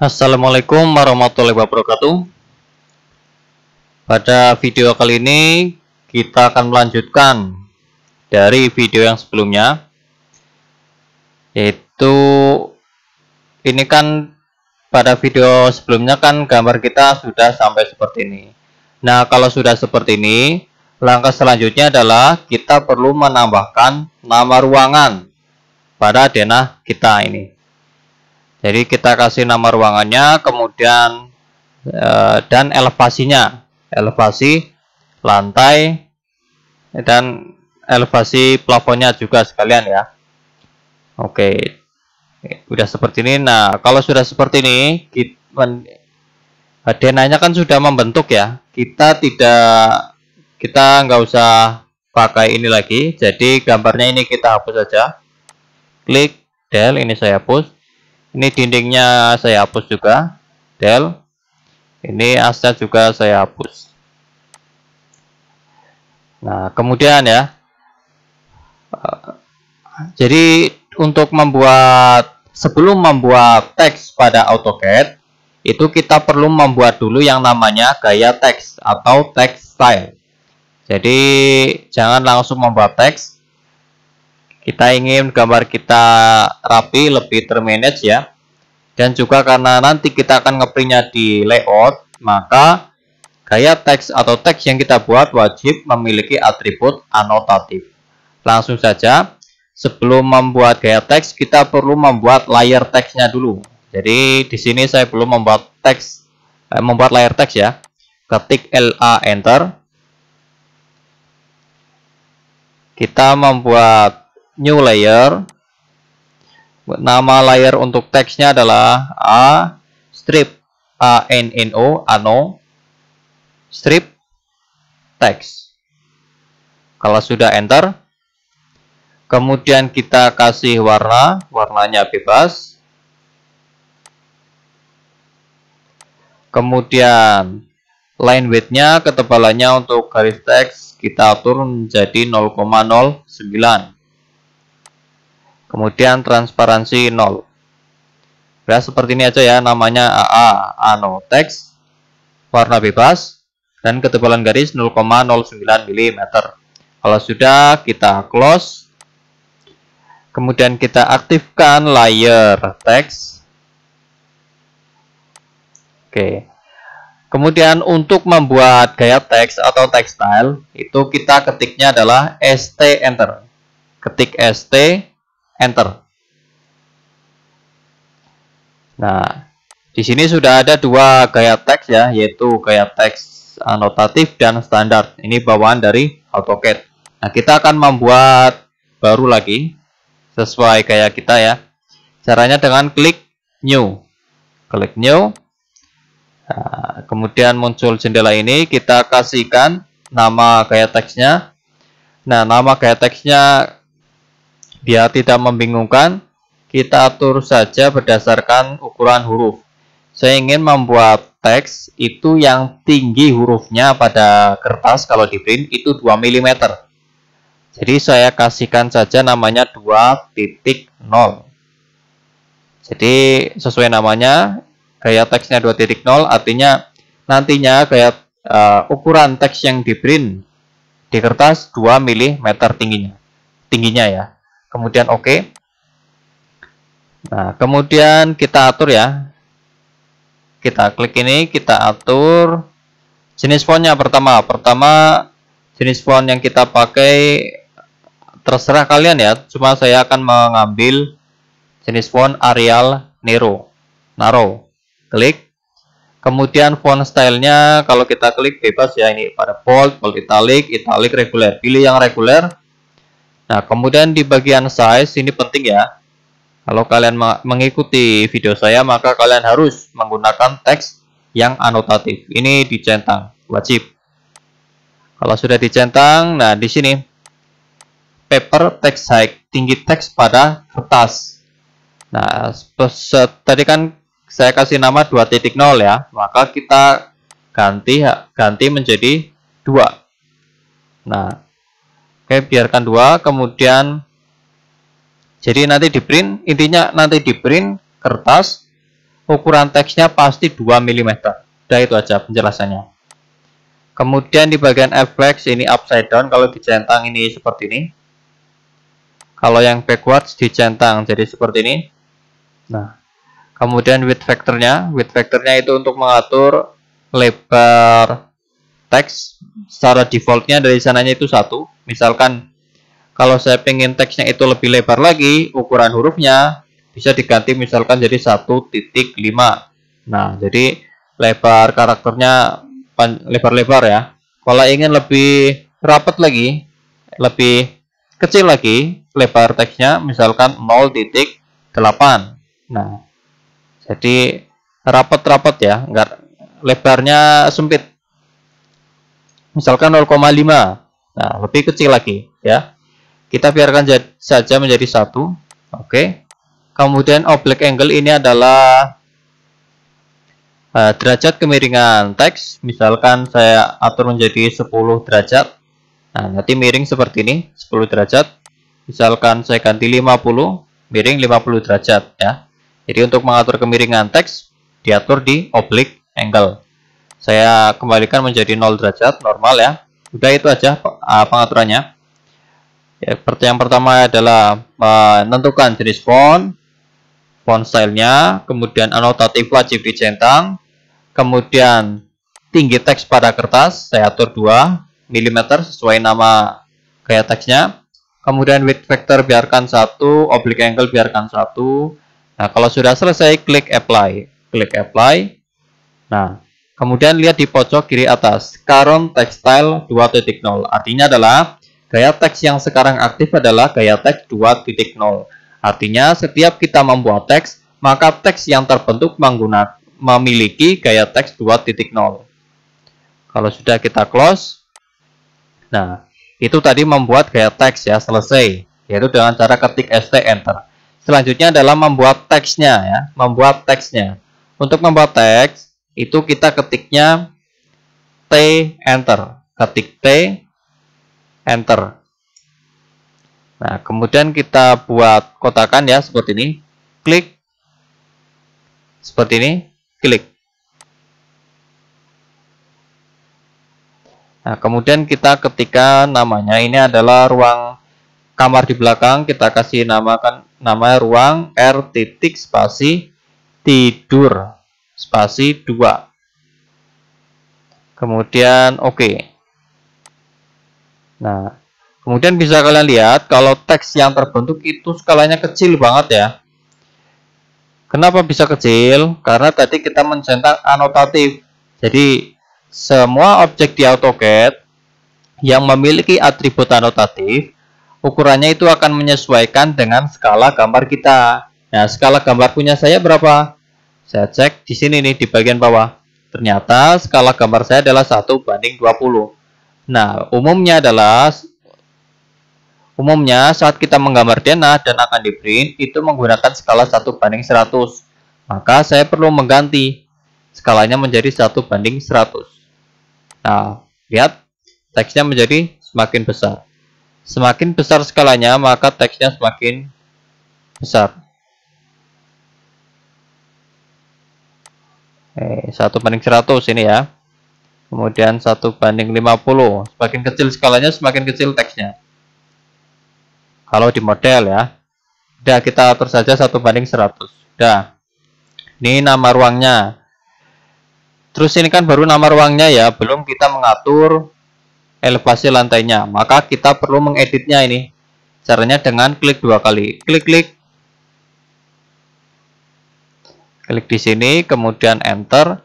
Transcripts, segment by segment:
Assalamualaikum warahmatullahi wabarakatuh. Pada video kali ini kita akan melanjutkan dari video yang sebelumnya, yaitu ini kan pada video sebelumnya kan gambar kita sudah sampai seperti ini. Nah, kalau sudah seperti ini, langkah selanjutnya adalah kita perlu menambahkan nama ruangan pada denah kita ini. Jadi kita kasih nama ruangannya, kemudian dan elevasinya, elevasi lantai dan elevasi plafonnya juga sekalian ya. Oke, udah seperti ini. Nah, kalau sudah seperti ini, denahnya kan sudah membentuk ya. Kita nggak usah pakai ini lagi. Jadi gambarnya ini kita hapus saja. Klik del, ini saya hapus. Ini dindingnya saya hapus juga, del. Ini asnya juga saya hapus. Nah, kemudian ya, jadi untuk sebelum membuat teks pada AutoCAD, itu kita perlu membuat dulu yang namanya gaya teks atau text style. Jadi jangan langsung membuat teks. Kita ingin gambar kita rapi, lebih termanage ya. Dan juga karena nanti kita akan ngeprintnya di layout, maka gaya teks atau teks yang kita buat wajib memiliki atribut anotatif. Langsung saja, sebelum membuat gaya teks, kita perlu membuat layer teksnya dulu. Jadi di sini saya belum membuat teks, membuat layer teks ya. Ketik LA enter. Kita membuat new layer. Nama layer untuk teksnya adalah strip ano strip text. Kalau sudah enter, kemudian kita kasih warnanya bebas. Kemudian line width-nya, ketebalannya untuk garis teks kita atur menjadi 0,09. Kemudian transparansi 0. Ya, seperti ini aja ya, namanya ano text, warna bebas, dan ketebalan garis 0,09 mm. Kalau sudah, kita close. Kemudian kita aktifkan layer text. Oke. Kemudian untuk membuat gaya teks atau text style, itu kita ketiknya adalah st enter. Ketik st enter. Nah, di sini sudah ada dua gaya teks ya, yaitu gaya teks anotatif dan standar. Ini bawaan dari AutoCAD. Nah, kita akan membuat baru lagi sesuai gaya kita ya. Caranya dengan klik new. Klik new. Nah, kemudian muncul jendela ini, kita kasihkan nama gaya teksnya. Nah, nama gaya teksnya biar tidak membingungkan, kita atur saja berdasarkan ukuran huruf. Saya ingin membuat teks itu yang tinggi hurufnya pada kertas kalau di print itu 2 mm. Jadi saya kasihkan saja namanya 2.0. Jadi sesuai namanya, gaya teksnya 2.0 artinya nantinya gaya ukuran teks yang di print di kertas 2 mm tingginya ya. Kemudian oke. Nah, kemudian kita atur ya. Kita klik ini, kita atur jenis fontnya pertama. Jenis font yang kita pakai terserah kalian ya. Cuma saya akan mengambil jenis font Arial Naro. Klik. Kemudian font stylenya kalau kita klik bebas ya, ini pada bold italic reguler. Pilih yang reguler. Nah, kemudian di bagian size ini penting ya. Kalau kalian mengikuti video saya, maka kalian harus menggunakan teks yang anotatif. Ini dicentang, wajib. Kalau sudah dicentang, nah di sini paper text height, tinggi teks pada kertas. Nah, tadi kan saya kasih nama 2.0 ya, maka kita ganti menjadi 2. Nah, oke, biarkan 2. Kemudian jadi nanti di print, intinya nanti di print kertas ukuran teksnya pasti 2 mm. Udah itu aja penjelasannya. Kemudian di bagian flex ini upside down, kalau dicentang ini seperti ini. Kalau yang backwards dicentang jadi seperti ini. Nah, kemudian width factornya itu untuk mengatur lebar teks. Secara defaultnya dari sananya itu 1. Misalkan kalau saya pengen teksnya itu lebih lebar lagi, ukuran hurufnya bisa diganti misalkan jadi 1.5. Nah, jadi lebar karakternya lebar-lebar ya. Kalau ingin lebih rapat lagi, lebih kecil lagi lebar teksnya misalkan 0.8. Nah, jadi rapat-rapat ya, enggak lebarnya sempit. Misalkan 0,5. Nah, lebih kecil lagi ya. Kita biarkan saja menjadi 1. Oke. Kemudian oblique angle ini adalah derajat kemiringan teks. Misalkan saya atur menjadi 10 derajat. Nah, nanti miring seperti ini, 10 derajat. Misalkan saya ganti 50, miring 50 derajat ya. Jadi untuk mengatur kemiringan teks diatur di oblique angle. Saya kembalikan menjadi 0 derajat, normal ya. Udah itu aja pengaturannya. Ya, yang pertama adalah menentukan jenis font stylenya, kemudian anotatif wajib dicentang, kemudian tinggi teks pada kertas saya atur 2 mm sesuai nama gaya teksnya. Kemudian width factor biarkan 1, oblique angle biarkan 1. Nah, kalau sudah selesai klik apply. Nah, kemudian lihat di pojok kiri atas current text style 2.0. Artinya adalah gaya teks yang sekarang aktif adalah gaya teks 2.0. Artinya setiap kita membuat teks, maka teks yang terbentuk memiliki gaya teks 2.0. Kalau sudah kita close, nah, itu tadi membuat gaya teks ya, selesai. Yaitu dengan cara ketik ST enter. Selanjutnya adalah membuat teksnya ya, Untuk membuat teks itu kita ketiknya T enter. Ketik T enter. Nah, kemudian kita buat kotakan ya seperti ini. Klik. Seperti ini, klik. Nah, kemudian kita ketikkan namanya, ini adalah ruang kamar di belakang, kita kasih nama ruang R titik spasi tidur spasi 2. Kemudian oke. Nah, kemudian bisa kalian lihat kalau teks yang terbentuk itu skalanya kecil banget ya. Kenapa bisa kecil? Karena tadi kita mencetak anotatif. Jadi semua objek di AutoCAD yang memiliki atribut anotatif, ukurannya itu akan menyesuaikan dengan skala gambar kita. Nah, skala gambar punya saya berapa? Saya cek di sini nih di bagian bawah. Ternyata skala gambar saya adalah 1:20. Nah, umumnya saat kita menggambar denah dan akan di print itu menggunakan skala 1:100. Maka saya perlu mengganti skalanya menjadi 1:100. Nah, lihat teksnya menjadi semakin besar. Semakin besar skalanya, maka teksnya semakin besar. 1:100 ini ya. Kemudian 1:50. Semakin kecil skalanya, semakin kecil teksnya. Kalau di model ya. Udah, kita atur saja 1:100. Udah. Ini nama ruangnya. Terus ini kan baru nama ruangnya ya, belum kita mengatur elevasi lantainya. Maka kita perlu mengeditnya ini. Caranya dengan klik 2 kali. Klik di sini, kemudian enter.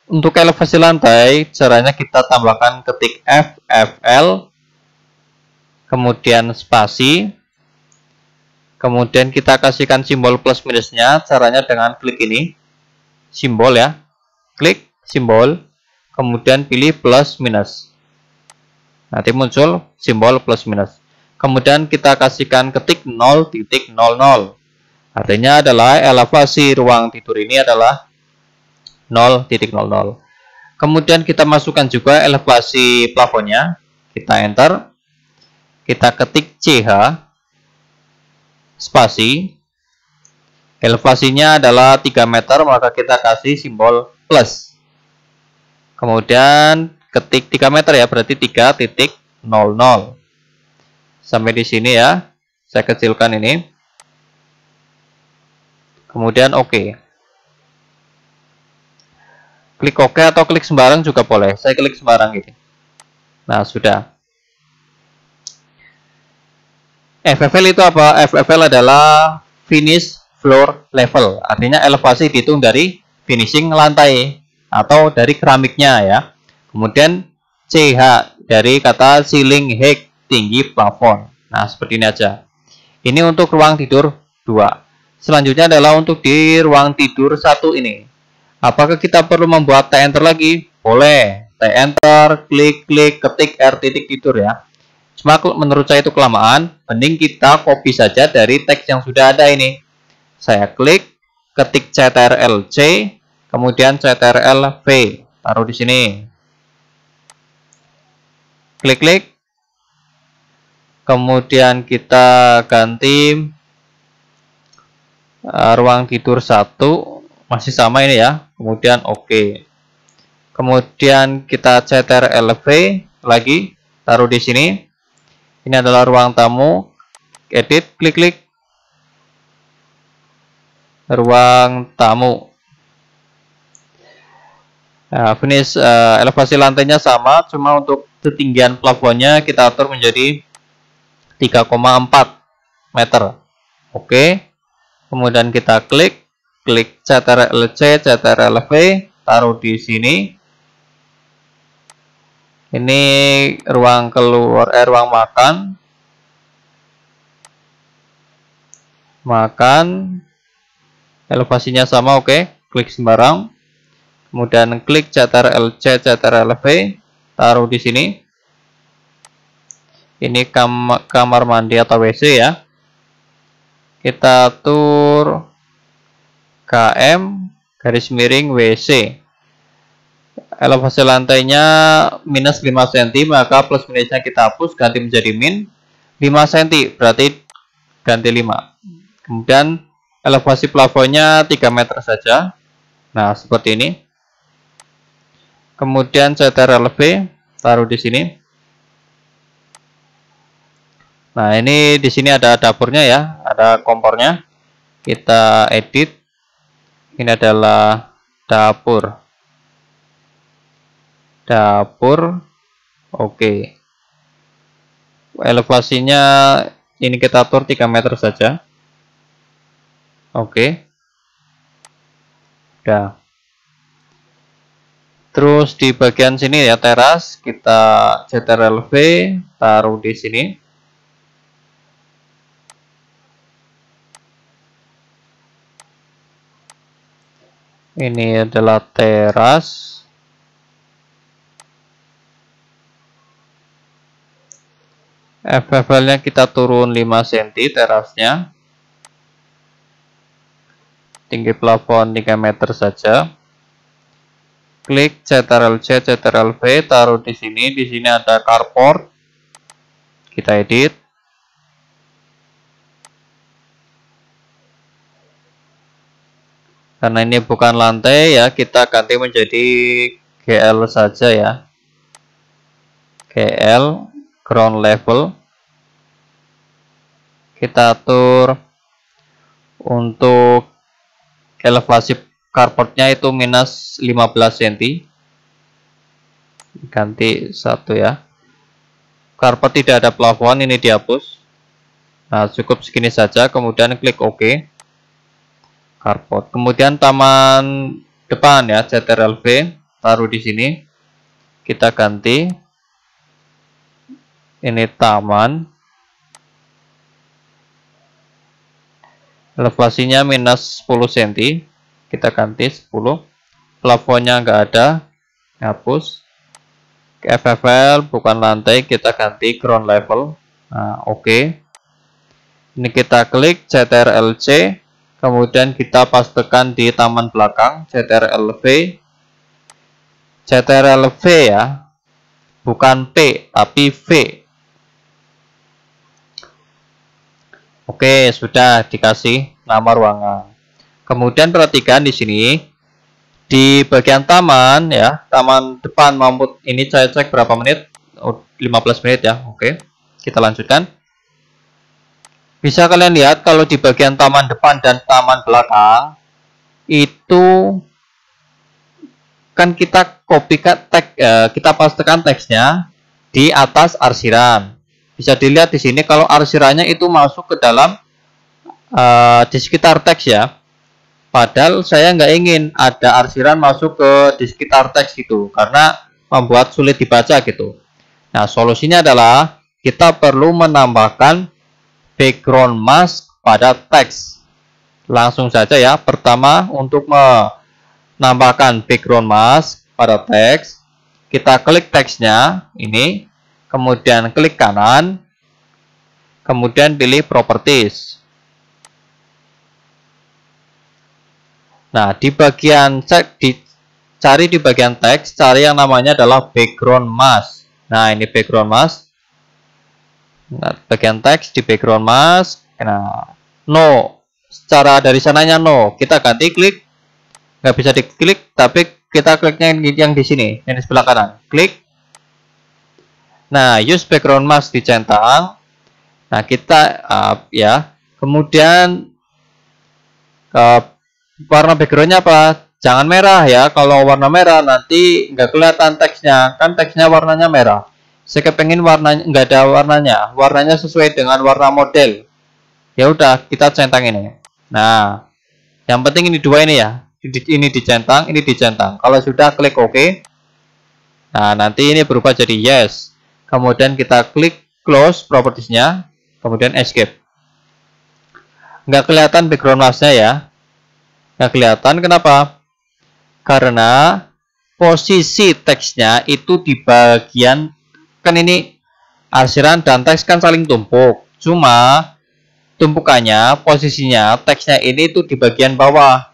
Untuk elevasi lantai, caranya kita tambahkan ketik FFL, kemudian spasi, kemudian kita kasihkan simbol plus minusnya. Caranya dengan klik ini, simbol ya. Klik simbol, kemudian pilih plus minus. Nanti muncul simbol plus minus. Kemudian kita kasihkan ketik 0.00. Artinya adalah elevasi ruang tidur ini adalah 0.00. Kemudian kita masukkan juga elevasi plafonnya. Kita enter. Kita ketik CH spasi. Elevasinya adalah 3 meter, maka kita kasih simbol plus. Kemudian ketik 3 meter ya, berarti 3.00. Sampai di sini ya. Saya kecilkan ini. Kemudian oke. Klik oke atau klik sembarang juga boleh. Saya klik sembarang ini. Nah, sudah. FFL itu apa? FFL adalah finish floor level. Artinya elevasi dihitung dari finishing lantai atau dari keramiknya ya. Kemudian CH dari kata ceiling height, tinggi plafon. Nah, seperti ini aja. Ini untuk ruang tidur 2. Selanjutnya adalah untuk di ruang tidur 1 ini. Apakah kita perlu membuat T-enter lagi? Boleh. T-enter, klik, ketik R titik tidur ya. Cuma menurut saya itu kelamaan. Mending kita copy saja dari teks yang sudah ada ini. Saya klik, ketik CTRL-C, kemudian CTRL-V. Taruh di sini. Klik. Kemudian kita ganti ruang tidur 1. Masih sama ini ya. Kemudian oke. Kemudian kita CTRL-V lagi, taruh di sini. Ini adalah ruang tamu. Edit, klik. Ruang tamu. Nah, finish elevasi lantainya sama, cuma untuk ketinggian plafonnya kita atur menjadi 3,4 meter. Oke. Kemudian kita klik CTRL-C, CTRL-V, taruh di sini. Ini ruang keluar, ruang makan. Elevasinya sama, oke. Klik sembarang. Kemudian klik CTRL-C, CTRL-V, taruh di sini. Ini kamar mandi atau WC ya. Kita atur KM garis miring WC. Elevasi lantainya minus 5 cm, maka plus minusnya kita hapus, ganti menjadi min 5 cm, berarti ganti 5. Kemudian elevasi plafonnya 3 meter saja. Nah, seperti ini. Kemudian CTRL-V, taruh di sini. Nah, ini di sini ada dapurnya ya, ada kompornya. Kita edit. Ini adalah dapur. Oke. Elevasinya ini kita atur 3 meter saja. Oke. Udah. Terus di bagian sini ya, teras, kita CTRL-V, taruh di sini. Ini adalah teras. FFL-nya kita turun 5 cm terasnya. Tinggi plafon 3 meter saja. Klik CTRL-C, CTRL-V, taruh di sini. Di sini ada carport. Kita edit. Karena ini bukan lantai ya, kita ganti menjadi GL saja ya. GL ground level. Kita atur untuk elevasi carportnya itu minus 15 cm. Ganti 1 ya. Carport tidak ada plafon, ini dihapus. Nah, cukup segini saja, kemudian klik OK. Carport. Kemudian taman depan ya, CTRL-V, taruh di sini. Kita ganti. Ini taman. Elevasinya minus 10 cm. Kita ganti 10. Plafonnya nggak ada. Hapus. FFL bukan lantai, kita ganti ground level. Nah, oke. Ini kita klik CTRL-C. Kemudian kita pastekan di taman belakang, CTRL-V. CTRL-V ya. Bukan P, tapi V. Oke, sudah dikasih nama ruangan. Kemudian perhatikan di sini di bagian taman ya, taman depan maupun ini saya cek berapa menit, 15 menit ya. Oke, kita lanjutkan. Bisa kalian lihat kalau di bagian taman depan dan taman belakang itu kan kita copykan teks, kita pastekan teksnya di atas arsiran. Bisa dilihat di sini kalau arsirannya itu masuk ke dalam di sekitar teks ya. Padahal saya nggak ingin ada arsiran masuk ke di sekitar teks gitu, karena membuat sulit dibaca gitu. Nah, solusinya adalah kita perlu menambahkan background mask pada teks. Langsung saja ya. Pertama, untuk menambahkan background mask pada teks, kita klik teksnya ini, kemudian klik kanan, kemudian pilih properties. Nah, di bagian cari di bagian teks, cari yang namanya adalah background mask. Nah, ini background mask. Nah, bagian teks di background mask. Nah, no. Secara dari sananya no. Kita ganti klik. Nggak bisa diklik, tapi kita kliknya yang di sini, yang di sebelah kanan. Klik. Nah, use background mask dicentang. Nah, kita ya. Kemudian warna backgroundnya apa? Jangan merah ya. Kalau warna merah nanti nggak kelihatan teksnya. Kan teksnya warnanya merah. Saya kepengen warnanya nggak ada warnanya. Warnanya sesuai dengan warna model. Ya udah, kita centang ini. Nah, yang penting ini dua ini ya. Ini dicentang, ini dicentang. Kalau sudah klik OK. Nah, nanti ini berubah jadi yes. Kemudian kita klik close propertiesnya. Kemudian escape. Nggak kelihatan background masknya ya. Nggak kelihatan, kenapa? Karena posisi teksnya itu di bagian, kan ini arsiran dan teks kan saling tumpuk. Cuma tumpukannya, posisinya teksnya ini itu di bagian bawah,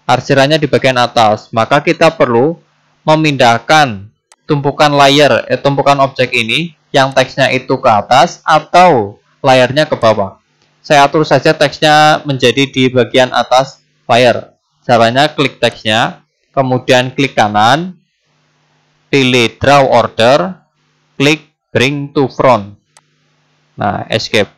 arsirannya di bagian atas. Maka kita perlu memindahkan tumpukan layer, tumpukan objek ini yang teksnya itu ke atas atau layarnya ke bawah. Saya atur saja teksnya menjadi di bagian atas layar. Caranya klik teksnya, kemudian klik kanan, pilih draw order, klik bring to front. Nah, escape.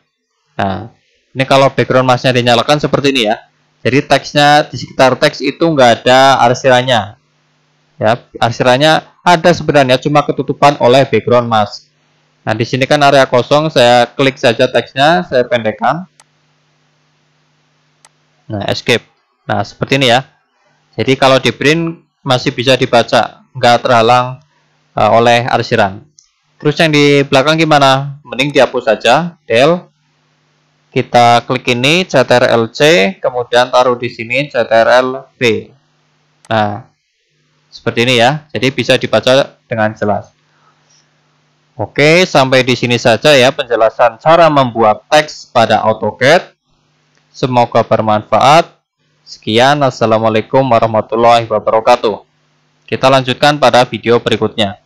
Nah, ini kalau background masknya dinyalakan seperti ini ya. Jadi teksnya di sekitar teks itu nggak ada arsirannya. Ya, arsirannya ada sebenarnya, cuma ketutupan oleh background mask. Nah, di sini kan area kosong, saya klik saja teksnya, saya pendekkan. Nah, escape. Nah, seperti ini ya. Jadi kalau di print masih bisa dibaca, nggak terhalang oleh arsiran. Terus yang di belakang gimana? Mending dihapus saja. Del. Kita klik ini CTRL-C, kemudian taruh di sini CTRL-V. Nah, seperti ini ya. Jadi bisa dibaca dengan jelas. Oke, sampai di sini saja ya penjelasan cara membuat teks pada AutoCAD. Semoga bermanfaat. Sekian, assalamualaikum warahmatullahi wabarakatuh. Kita lanjutkan pada video berikutnya.